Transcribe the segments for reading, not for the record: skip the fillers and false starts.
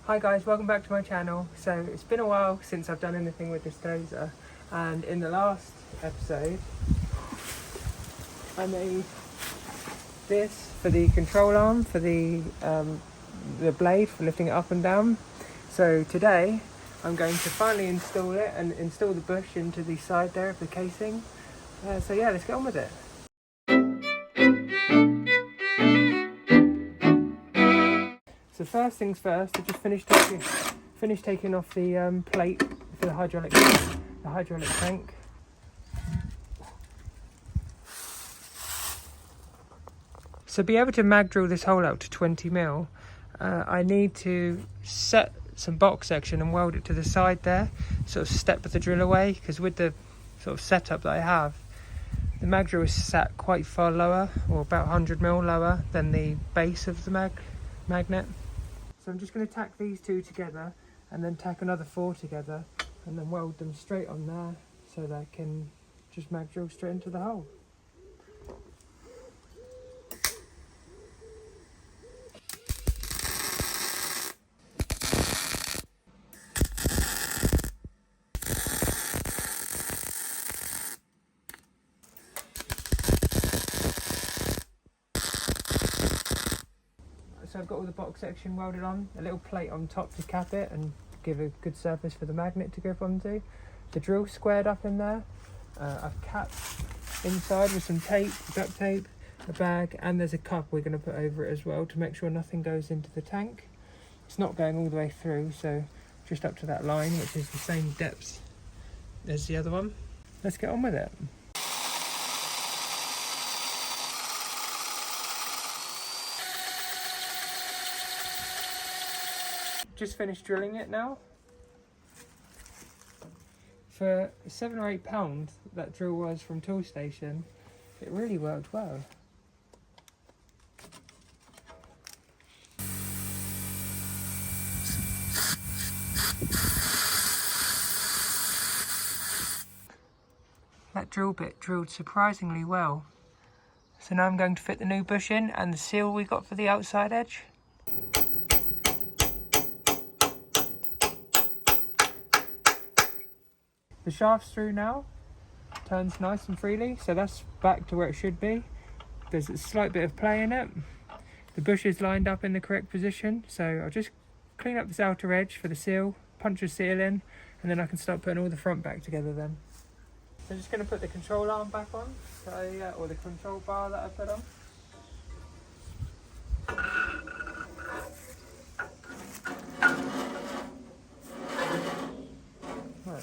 Hi guys, welcome back to my channel. So it's been a while since I've done anything with this Dozer, and in the last episode I made this for the control arm for the blade for lifting it up and down. So today I'm going to finally install it and install the bush into the side there of the casing. So yeah, let's get on with it. So first things first, I just finished taking off the plate for the hydraulic tank. So to be able to Magdrill this hole out to 20mm, I need to set some box section and weld it to the side there, sort of step the drill away, because with the sort of setup that I have, the Magdrill is sat quite far lower, or about 100mm lower than the base of the magnet. So I'm just going to tack these two together and then tack another 4 together and then weld them straight on there so that I can just Magdrill straight into the hole. So I've got all the box section welded on, a little plate on top to cap it and give a good surface for the magnet to grip onto. The drill squared up in there. I've capped inside with some tape, duct tape, a bag, and there's a cup we're going to put over it as well to make sure nothing goes into the tank. It's not going all the way through, so just up to that line, which is the same depth as the other one. Let's get on with it. Just finished drilling it now. For £7 or £8 that drill was from Toolstation, it really worked well. That drill bit drilled surprisingly well. So now I'm going to fit the new bush in and the seal we got for the outside edge. The shaft's through now, turns nice and freely, so that's back to where it should be. There's a slight bit of play in it. The bush is lined up in the correct position, so I'll just clean up this outer edge for the seal, punch the seal in, and then I can start putting all the front back together then. So I'm just going to put the control arm back on, or the control bar that I put on. Right.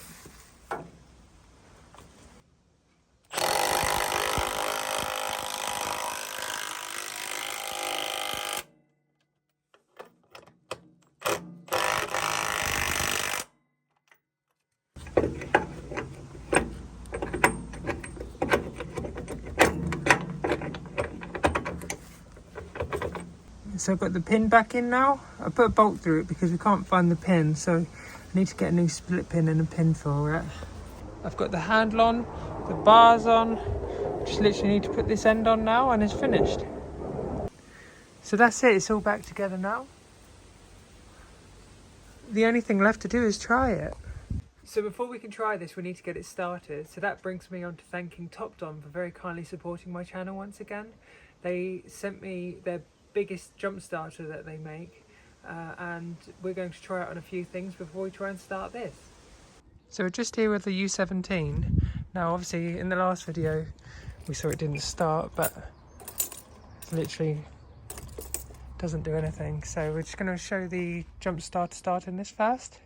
So I've got the pin back in now. I put a bolt through it because we can't find the pin, so I need to get a new split pin and a pin for it. I've got the handle on, the bars on. Just literally need to put this end on now and it's finished. So that's it, it's all back together now. The only thing left to do is try it. So before we can try this, we need to get it started. So that brings me on to thanking TopDom for very kindly supporting my channel once again. They sent me their biggest jump starter that they make, and we're going to try it on a few things before we try and start this. So we're just here with the U17. Now obviously in the last video we saw it didn't start, but it literally doesn't do anything. So we're just going to show the jump starter starting this first.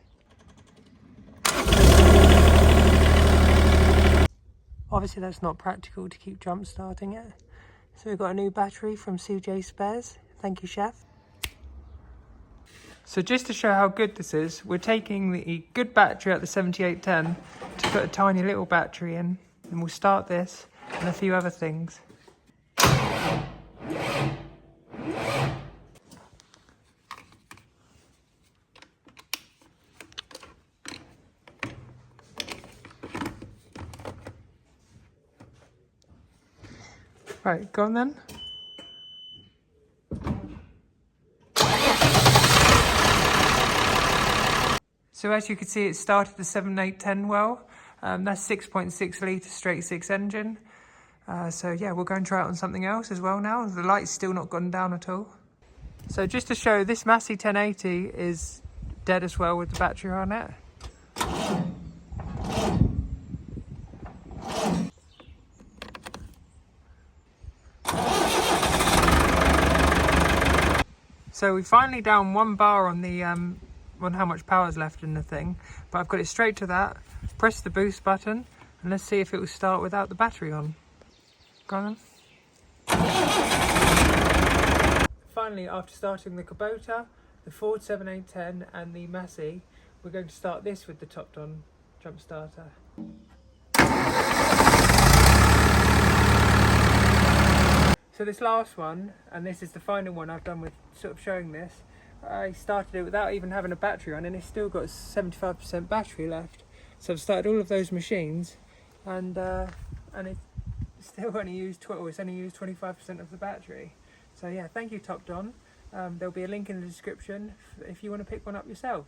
Obviously that's not practical to keep jump starting it. So we've got a new battery from CJ Spares. Thank you, chef. So just to show how good this is, we're taking the good battery at the 7810 to put a tiny little battery in, and we'll start this and a few other things. Right, go on then. So as you can see, it started the 7810 well. That's 6.6 litre straight 6 engine. So yeah, we'll go and try it on something else as well now. The light's still not gone down at all. So just to show, this Massey 1080 is dead as well with the battery on it. So we finally down 1 bar on the on how much power is left in the thing, but I've got it straight to that. Press the boost button and let's see if it will start without the battery on. Go on then. Finally, after starting the Kubota, the Ford 7810 and the Massey, we're going to start this with the topped on jump starter. So this last one, and this is the final one I've done with sort of showing this, I started it without even having a battery on, and it's still got 75% battery left. So I've started all of those machines, and it still only used 25% of the battery. So yeah, thank you Top Don. There'll be a link in the description if you want to pick one up yourself.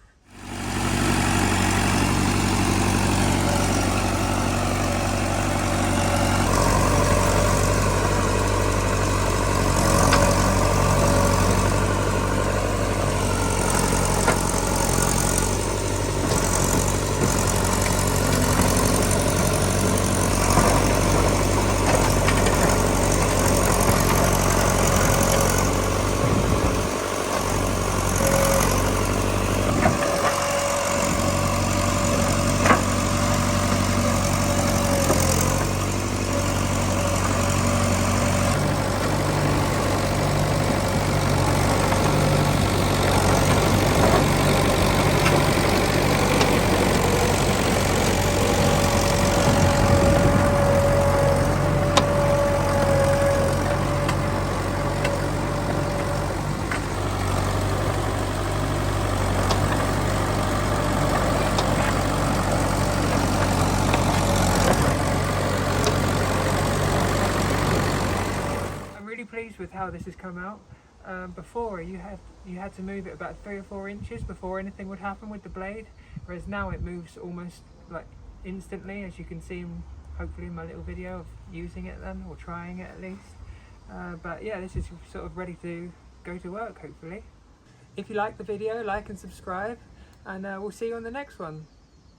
Pleased with how this has come out. Before you had to move it about 3 or 4 inches before anything would happen with the blade, whereas now it moves almost like instantly, as you can see hopefully in my little video of using it then, or trying it at least. But yeah, this is sort of ready to go to work hopefully. If you like the video, like and subscribe, and we'll see you on the next one.